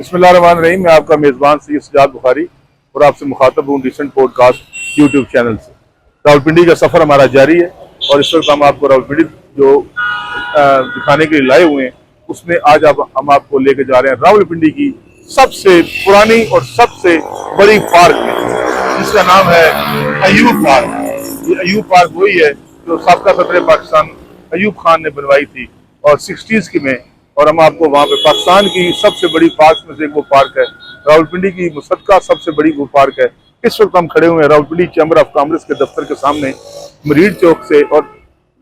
बिस्मिल्लाहिर्रहमानिर्रहीम। मैं आपका मेज़बान सैयद सजाद बुखारी और आपसे मुखातब हूँ डिसेंट पॉडकास्ट यूट्यूब चैनल से। रावलपिंडी का सफ़र हमारा जारी है और इस वक्त हम आपको रावलपिंडी जो दिखाने के लिए लाए हुए हैं उसमें आज हम आपको लेके जा रहे हैं रावलपिंडी की सबसे पुरानी और सबसे बड़ी पार्क में, जिसका नाम है अयूब पार्क। ये अयूब पार्क वही है जो साबका सदर पाकिस्तान अयूब खान ने बनवाई थी और 60s की में, और हम आपको वहाँ पे पाकिस्तान की सबसे बड़ी पार्क में से वो पार्क है, रावलपिंडी की मुसद्दका सबसे बड़ी वो पार्क है। इस वक्त हम खड़े हुए हैं रावलपिंडी चैम्बर ऑफ कॉमर्स के दफ्तर के सामने, मरीड चौक से और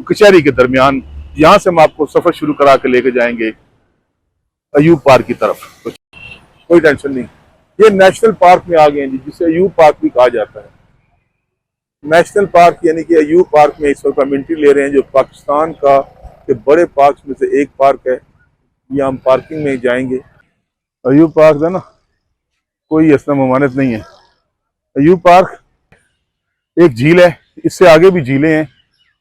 कचहरी के दरमियान। यहाँ से हम आपको सफर शुरू करा के लेके जाएंगे अयूब पार्क की तरफ। तो कोई टेंशन नहीं, ये नेशनल पार्क में आ गए हैं जी, जिसे अयूब पार्क भी कहा जाता है। नेशनल पार्क यानी कि अयूब पार्क में इस वक्त हम एंट्री ले रहे हैं, जो पाकिस्तान का के बड़े पार्क में से एक पार्क है। ये हम पार्किंग में जाएंगे। अयूब पार्क है ना, कोई ऐसा ममानत नहीं है। अयूब पार्क एक झील है, इससे आगे भी झीलें हैं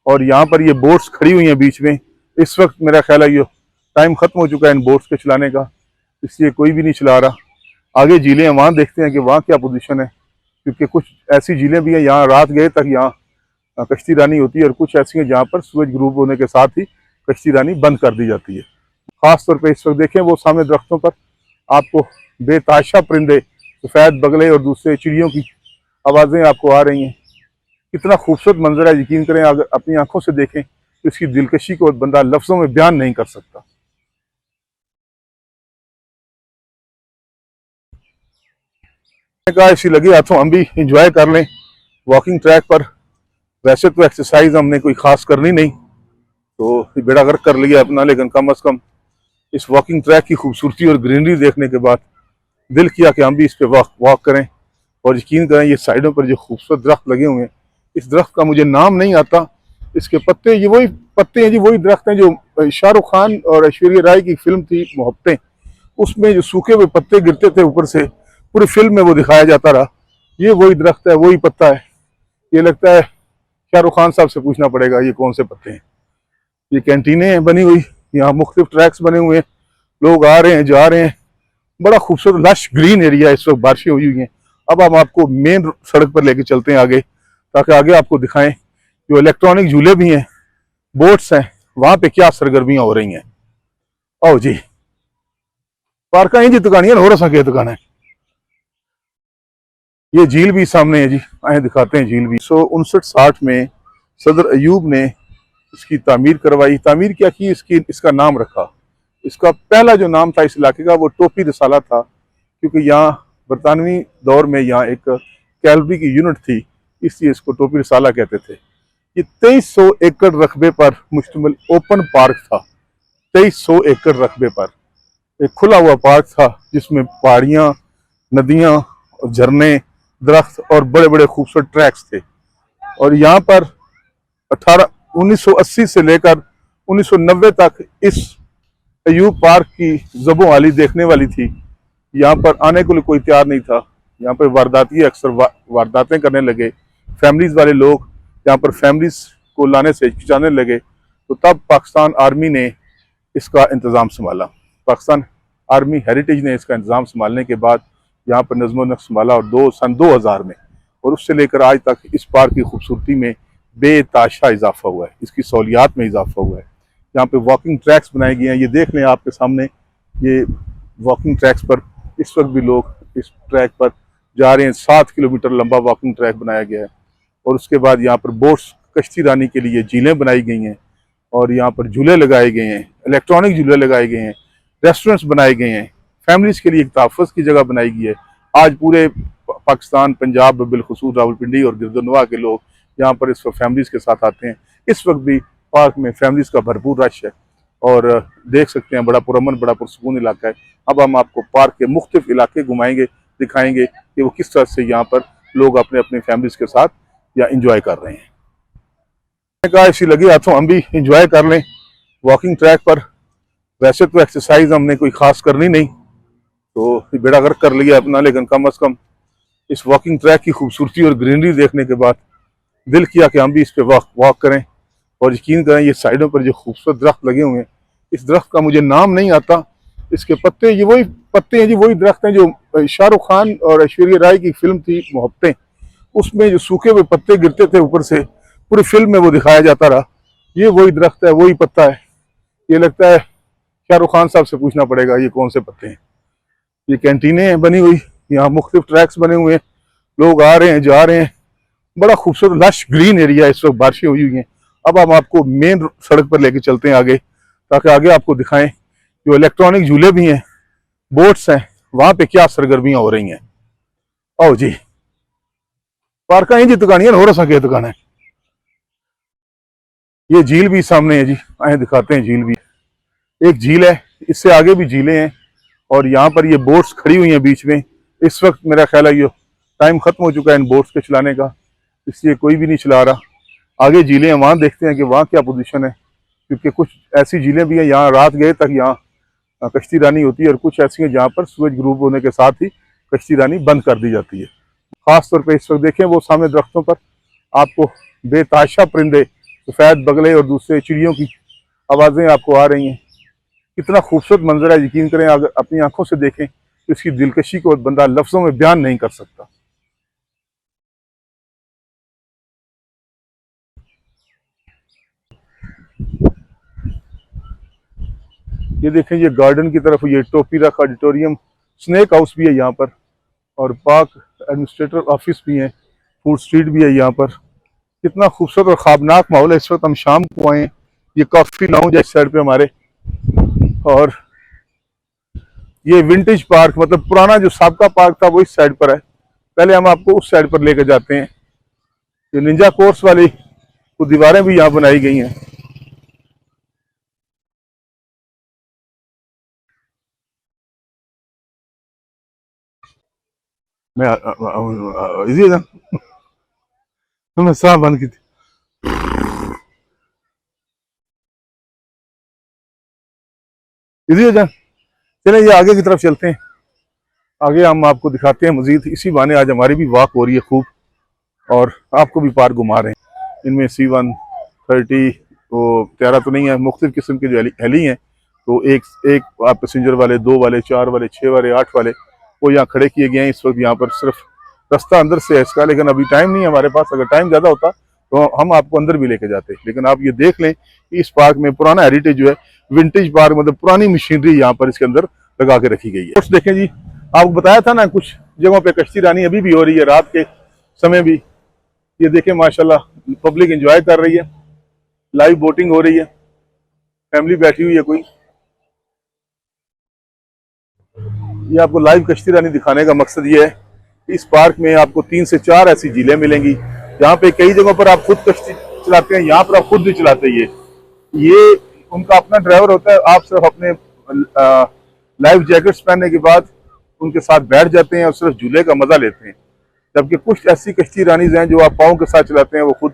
और यहाँ पर ये बोट्स खड़ी हुई हैं बीच में। इस वक्त मेरा ख्याल है ये टाइम खत्म हो चुका है इन बोट्स के चलाने का, इसलिए कोई भी नहीं चला रहा। आगे झीलें हैं, वहाँ देखते हैं कि वहाँ क्या पोजीशन है, क्योंकि कुछ ऐसी झीलें भी हैं यहाँ रात गए तक यहाँ कश्ती रानी होती है और कुछ ऐसी हैं जहाँ पर सूरज ग्रूब होने के साथ ही कश्ती रानी बंद कर दी जाती है। खास तौर पे इस वक्त देखें वो सामने दरख्तों पर आपको बेताशा परिंदे, सफ़ेद बगले और दूसरे चिड़ियों की आवाज़ें आपको आ रही हैं। कितना खूबसूरत मंजर है, यकीन करें अगर अपनी आंखों से देखें तो इसकी दिलकशी को बंदा लफ्ज़ों में बयान नहीं कर सकता। कहा इसी लगे हाथों हम भी इंजॉय कर लें वॉकिंग ट्रैक पर। वैसे तो एक्सरसाइज हमने कोई खास करनी नहीं, तो बेड़ा गर्क कर लिया अपना, लेकिन कम अज़ कम इस वॉकिंग ट्रैक की खूबसूरती और ग्रीनरी देखने के बाद दिल किया कि हम भी इस पे वॉक करें। और यकीन करें ये साइडों पर जो खूबसूरत दरख्त लगे हुए हैं, इस दरख्त का मुझे नाम नहीं आता। इसके पत्ते, ये वही पत्ते हैं जी, वही दरख्त हैं जो शाहरुख खान और ऐश्वर्या राय की फिल्म थी मोहब्बतें, उसमें जो सूखे हुए पत्ते गिरते थे ऊपर से, पूरी फिल्म में वो दिखाया जाता रहा। ये वही दरख्त है, वही पत्ता है। ये लगता है शाहरुख खान साहब से पूछना पड़ेगा ये कौन से पत्ते हैं। ये कैंटीनें हैं बनी हुई, यहाँ मुख्तलिफ ट्रैक्स बने हुए हैं, लोग आ रहे हैं जा रहे हैं। बड़ा खूबसूरत लश ग्रीन एरिया, इस वक्त बारिशें हुई हुई हैं। अब हम आपको मेन सड़क पर लेके चलते हैं आगे, ताकि आगे आपको दिखाएं जो इलेक्ट्रॉनिक झूले भी हैं, बोट्स हैं, वहां पे क्या सरगर्मियां हो रही हैं। आओ जी, पार्क जी दुकानियां हो रहा सके दुकान है। ये झील भी सामने है जी, आए दिखाते हैं झील भी। 1959-60 में सदर अयूब ने इसकी तामीर करवाई। तामीर क्या की, इसका नाम रखा। इसका पहला जो नाम था इस इलाके का वो टोपी रिसाला था, क्योंकि यहाँ बरतानवी दौर में यहाँ एक कैलरी की यूनिट थी, इसलिए इसको टोपी रिसाला कहते थे। ये 2300 एकड़ रकबे पर मुश्तमिल ओपन पार्क था। 2300 एकड़ रकबे पर एक खुला हुआ पार्क था, जिसमें पहाड़ियाँ, नदियाँ, झरने, दरख्त और बड़े बड़े खूबसूरत ट्रैक्स थे। और यहाँ पर 1980 से लेकर 1990 तक इस अयूब पार्क की ज़बों वाली देखने वाली थी। यहाँ पर आने को कोई तैयार नहीं था। यहाँ पर वारदाती अक्सर वारदातें करने लगे, फैमिलीज वाले लोग यहाँ पर फैमिलीज को लाने से हिचकिचाने लगे। तो तब पाकिस्तान आर्मी ने इसका इंतज़ाम संभाला। पाकिस्तान आर्मी हेरिटेज ने इसका इंतज़ाम संभालने के बाद यहाँ पर नज़्म नक्श संभाला, और सन 2000 में, और उससे लेकर आज तक इस पार्क की खूबसूरती में बेताशा इजाफा हुआ है, इसकी सहूलियात में इजाफा हुआ है। यहाँ पे वॉकिंग ट्रैक्स बनाए गए हैं, ये देख लें आपके सामने। ये वॉकिंग ट्रैक्स पर इस वक्त भी लोग इस ट्रैक पर जा रहे हैं। 7 किलोमीटर लंबा वॉकिंग ट्रैक बनाया गया है। और उसके बाद यहाँ पर बोट्स, कश्ती रानी के लिए झीलें बनाई गई हैं, और यहाँ पर झूले लगाए गए हैं, इलेक्ट्रॉनिक झूले लगाए गए हैं, रेस्टोरेंट्स बनाए गए हैं, फैमिलीज के लिए एक तहफ़्फ़ुज़ की जगह बनाई गई है। आज पूरे पाकिस्तान, पंजाब, बिलखुसूस रावलपिंडी और गिरदनवा के लोग यहाँ पर इस वक्त फैमिलीज के साथ आते हैं। इस वक्त भी पार्क में फैमिलीज का भरपूर रश है, और देख सकते हैं बड़ा पुरअमन, बड़ा पुरसकून इलाका है। अब हम आपको पार्क के मुख्तलिफ इलाके घुमाएंगे, दिखाएंगे कि वो किस तरह से यहाँ पर लोग अपने अपने फैमिलीज के साथ या इंजॉय कर रहे हैं। कहा इसी लगे हाथों हम भी इंजॉय कर लें वॉकिंग ट्रैक पर। वैसे तो एक्सरसाइज हमने कोई खास करनी नहीं, तो बेड़ा गर्क कर लिया अपना, लेकिन कम अज़ कम इस वॉकिंग ट्रैक की खूबसूरती और ग्रीनरी देखने के बाद दिल किया कि हम भी इस पे वॉक करें। और यकीन करें ये साइडों पर जो खूबसूरत दरख्त लगे हुए हैं, इस दरख्त का मुझे नाम नहीं आता। इसके पत्ते, ये वही पत्ते हैं जी वही दरख्त हैं जो शाहरुख खान और ऐश्वर्या राय की फिल्म थी मोहब्बतें, उसमें जो सूखे हुए पत्ते गिरते थे ऊपर से, पूरी फिल्म में वो दिखाया जाता रहा। ये वही दरख्त है, वही पत्ता है। ये लगता है शाहरुख खान साहब से पूछना पड़ेगा ये कौन से पत्ते हैं। ये कैंटीनें हैं बनी हुई, यहाँ मुख्तलिफ ट्रैक्स बने हुए हैं, लोग आ रहे हैं जा रहे हैं। बड़ा खूबसूरत लश ग्रीन एरिया, इस वक्त बारिशें हुई हुई हैं। अब हम आपको मेन सड़क पर लेके चलते हैं आगे, ताकि आगे आपको दिखाएं जो इलेक्ट्रॉनिक झूले भी हैं, बोट्स हैं, वहां पे क्या सरगर्मियां हो रही हैं। आओ जी, पार्क जी दुकानियां हो रहा दुकान है। ये झील भी सामने है जी, आए दिखाते हैं। झील भी एक झील है, इससे आगे भी झीलें हैं, और यहाँ पर ये बोट्स खड़ी हुई हैं बीच में। इस वक्त मेरा ख्याल है ये टाइम खत्म हो चुका है इन बोट्स के चलाने का, इसलिए कोई भी नहीं चला रहा। आगे झीलें हैं, वहाँ देखते हैं कि वहाँ क्या पोजीशन है, क्योंकि कुछ ऐसी झीलें भी हैं यहाँ रात गए तक यहाँ कश्ती रानी होती है, और कुछ ऐसी हैं जहाँ पर सूरज ग्रूब होने के साथ ही कश्ती रानी बंद कर दी जाती है। खास तौर पे इस वक्त देखें वो सामने दरख्तों पर आपको बेताशा परिंदे, सफ़ेद बगले और दूसरे चिड़ियों की आवाज़ें आपको आ रही हैं। कितना खूबसूरत मंजर है, यकीन करें अगर अपनी आंखों से देखें तो इसकी दिलकशी को बंदा लफ्ज़ों में बयान नहीं कर सकता। ये देखें, ये गार्डन की तरफ, ये टोपी रख ऑडिटोरियम, स्नेक हाउस भी है यहाँ पर, और पार्क एडमिनिस्ट्रेटर ऑफिस भी है, फूड स्ट्रीट भी है यहाँ पर। कितना खूबसूरत और ख्वाबनाक माहौल है। इस वक्त हम शाम को आए, ये कॉफी लाउंज है इस साइड पे हमारे, और ये विंटेज पार्क मतलब पुराना जो साबका पार्क था वो इस साइड पर है। पहले हम आपको उस साइड पर लेकर जाते हैं। ये निंजा कोर्स वाली कुछ दीवारें भी यहाँ बनाई गई हैं। मैं इजी ना, मैं साह बंद की थी। इजी हो जाए, चले ये आगे की तरफ चलते हैं। आगे हम आपको दिखाते हैं मजीद। इसी बहाने आज हमारी भी वॉक हो रही है खूब, और आपको भी पार्क घुमा रहे हैं। इनमें C130 वो त्यारा तो नहीं है, मुख्तलिफ किस्म के जो हेली हैं, तो एक एक आप पैसेंजर वाले, 2 वाले, 4 वाले, 6 वाले, 8 वाले वो यहाँ खड़े किए गए हैं। इस वक्त यहाँ पर सिर्फ रास्ता अंदर से है इसका, लेकिन अभी टाइम नहीं है हमारे पास। अगर टाइम ज़्यादा होता तो हम आपको अंदर भी लेके जाते, लेकिन आप ये देख लें कि इस पार्क में पुराना हेरिटेज जो है, विंटेज पार्क मतलब पुरानी मशीनरी यहाँ पर इसके अंदर लगा के रखी गई है। देखें जी, आपको बताया था ना कुछ जगहों पे कश्ती रानी अभी भी हो रही है, रात के समय भी। ये देखें माशाल्लाह पब्लिक एंजॉय कर रही है, लाइव बोटिंग हो रही है, फैमिली बैठी हुई है कोई। ये आपको लाइव कश्ती रानी दिखाने का मकसद ये है, इस पार्क में आपको 3 से 4 ऐसी झीलें मिलेंगी जहाँ पे कई जगहों पर आप खुद कश्ती चलाते हैं, यहाँ पर आप खुद भी चलाते हैं। ये उनका अपना ड्राइवर होता है, आप सिर्फ अपने लाइफ जैकेट्स पहनने के बाद उनके साथ बैठ जाते हैं और सिर्फ झूले का मजा लेते हैं। जबकि कुछ ऐसी कश्ती रानीज हैं जो आप पाँव के साथ चलाते हैं वो खुद,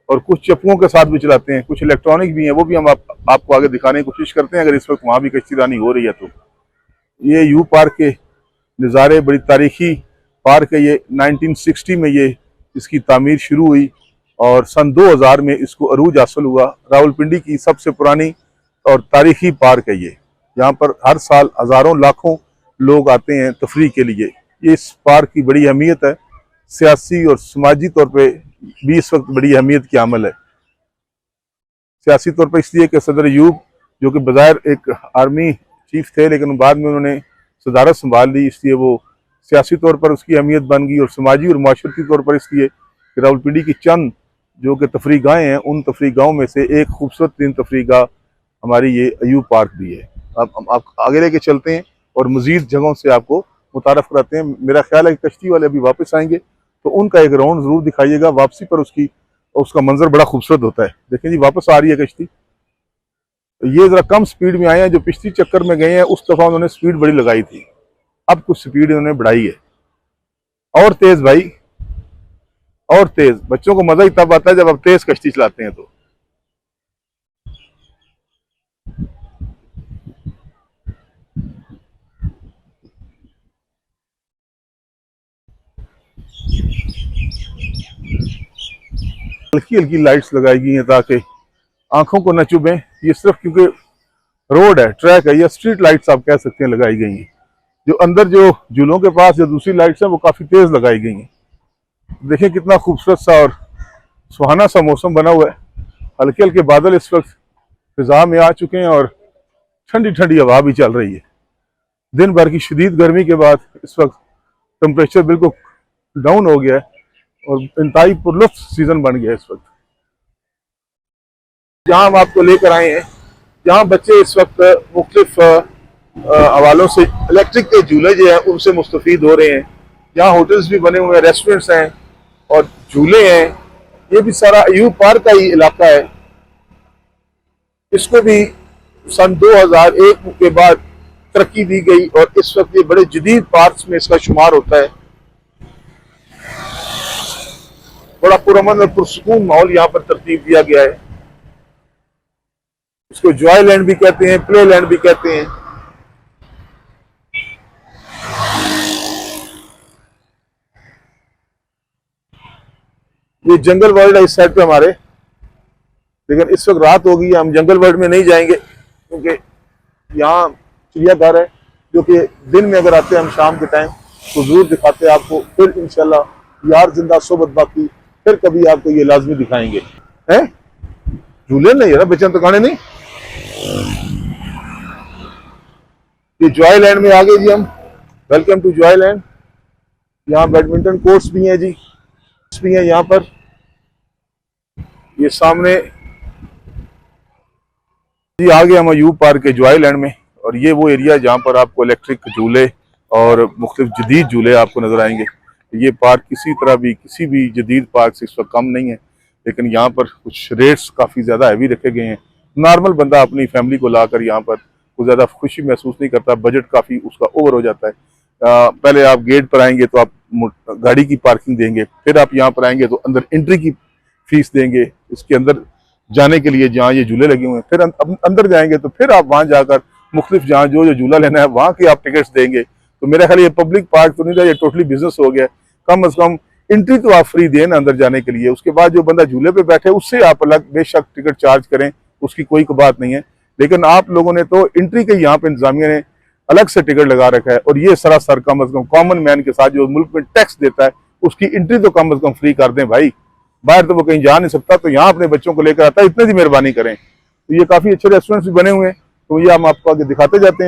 और कुछ चप्पुओं के साथ भी चलाते हैं, कुछ इलेक्ट्रॉनिक भी हैं, वो भी हम आपको आगे दिखाने की कोशिश करते हैं अगर इस वक्त वहाँ भी कश्ती रानी हो रही है तो। ये यू पार्क के नज़ारे, बड़ी तारीखी पार्क है ये। 1960 में ये इसकी तामीर शुरू हुई और सन 2000 में इसको अरूज हासिल हुआ। रावलपिंडी की सबसे पुरानी और तारीखी पार्क है ये। यहाँ पर हर साल हज़ारों लाखों लोग आते हैं तफरीह के लिए। ये इस पार्क की बड़ी अहमियत है, सियासी और समाजी तौर पे भी इस वक्त बड़ी अहमियत की अमल है। सियासी तौर पर इसलिए कि सदर अयूब जो कि बज़ाहिर एक आर्मी चीफ थे, लेकिन बाद में उन्होंने सदारत संभाल ली, इसलिए वो सियासी तौर पर उसकी अहमियत बन गई, और समाजी और माशरती तौर पर इसलिए कि रावलपिंडी की चंद जो कि तफरीह गाहें हैं, उन तफरीह गाहों में से एक खूबसूरत तीन तफरीह गाह हमारी ये अयूब पार्क भी है। अब हम आप आगे लेके चलते हैं और मज़ीद जगहों से आपको मुतारफ़ कराते हैं। मेरा ख्याल है कि कश्ती वाले अभी वापस आएंगे तो उनका एक राउंड ज़रूर दिखाइएगा वापसी पर, उसका मंजर बड़ा खूबसूरत होता है। देखें जी, वापस आ रही है कश्ती। ये ज़रा कम स्पीड में आए हैं, जो पिछली चक्कर में गए हैं उस दफ़ा उन्होंने स्पीड बड़ी लगाई थी, अब कुछ स्पीड इन्होंने बढ़ाई है। और तेज़ भाई, और तेज़। बच्चों को मज़ा ही तब आता है जब आप तेज़ कश्ती चलाते हैं तो। हल्की हल्की लाइट्स लगाई गई हैं ताकि आंखों को न चुभें। ये सिर्फ क्योंकि रोड है, ट्रैक है, या स्ट्रीट लाइट्स आप कह सकते हैं लगाई गई हैं। जो अंदर जो झूलों के पास जो दूसरी लाइट्स हैं वो काफ़ी तेज़ लगाई गई हैं। देखें कितना खूबसूरत सा और सुहाना सा मौसम बना हुआ है। हल्के हल्के बादल इस वक्त फिजा में आ चुके हैं और ठंडी ठंडी हवा भी चल रही है। दिन भर की शदीद गर्मी के बाद इस वक्त टेम्परेचर बिल्कुल डाउन हो गया है और इंतहाई पुरलुत्फ सीजन बन गया है इस वक्त। जहाँ हम आपको लेकर आए हैं, जहाँ बच्चे इस वक्त मुख्तलिफ हवालों से इलेक्ट्रिक के झूले जो हैं उनसे मुस्तफीद हो रहे हैं। यहाँ होटल्स भी बने हुए हैं, रेस्टोरेंट्स हैं और झूले हैं। ये भी सारा अयूब पार्क का ही इलाका है। इसको भी सन 2001 के बाद तरक्की दी गई और इस वक्त ये बड़े जदीद पार्क्स में इसका शुमार होता है। बड़ा पुरअमन और पुरसुकून माहौल यहाँ पर तरतीब दिया गया है। इसको जॉय लैंड भी कहते हैं, प्ले लैंड भी कहते हैं। ये जंगल वर्ल्ड है इस साइड पे हमारे, लेकिन इस वक्त रात होगी, हम जंगल वर्ल्ड में नहीं जाएंगे क्योंकि यहाँ चिड़ियाघर है जो कि दिन में अगर आते हैं हम शाम के टाइम तो जरूर दिखाते हैं आपको। फिर इंशाल्लाह यार जिंदा सोबत बाकी फिर कभी आपको ये लाजमी दिखाएंगे। हैं झूले नहीं है ना बच्चन तकाने नहीं। ये जॉय लैंड में आ गए जी हम। Welcome to Joy Land. यहाँ बैडमिंटन कोर्ट्स भी हैं जी, भी हैं यहाँ पर। ये सामने जी आ गए हम अयूब पार्क के जॉय लैंड में और ये वो एरिया है जहाँ पर आपको इलेक्ट्रिक झूले और मुख्तलिफ जदीद झूले आपको नजर आएंगे। ये पार्क किसी तरह भी किसी भी जदीद पार्क से इस वक्त कम नहीं है, लेकिन यहाँ पर कुछ रेट्स काफ़ी ज़्यादा हैवी रखे गए हैं। नॉर्मल बंदा अपनी फैमिली को लाकर यहाँ पर कुछ ज़्यादा खुशी महसूस नहीं करता, बजट काफ़ी उसका ओवर हो जाता है। पहले आप गेट पर आएंगे तो आप गाड़ी की पार्किंग देंगे, फिर आप यहाँ पर आएंगे तो अंदर एंट्री की फीस देंगे इसके अंदर जाने के लिए जहाँ ये झूले लगे हुए हैं। फिर अंदर जाएंगे तो फिर आप वहाँ जाकर मुख्तलिफ जहाँ जो जो झूला लेना है वहाँ के आप टिकट्स देंगे। तो मेरा ख्याल ये पब्लिक पार्क तो नहीं था, ये टोटली बिजनेस हो गया। कम अज कम एंट्री तो आप फ्री दें ना अंदर जाने के लिए। उसके बाद जो बंदा झूले पे बैठे उससे आप अलग बेशक टिकट चार्ज करें, उसकी कोई बात नहीं है, लेकिन आप लोगों ने तो एंट्री के यहाँ पे इंतजामिया ने अलग से टिकट लगा रखा है। और ये सरासर कम अज कम कॉमन मैन के साथ जो मुल्क में टैक्स देता है उसकी एंट्री तो कम अज कम फ्री कर दें भाई। बाहर तो वो कहीं जा नहीं सकता, तो यहाँ अपने बच्चों को लेकर आता है, इतने की मेहरबानी करें। तो ये काफ़ी अच्छे रेस्टोरेंट्स भी बने हुए हैं, तो ये हम आपको आगे दिखाते जाते हैं।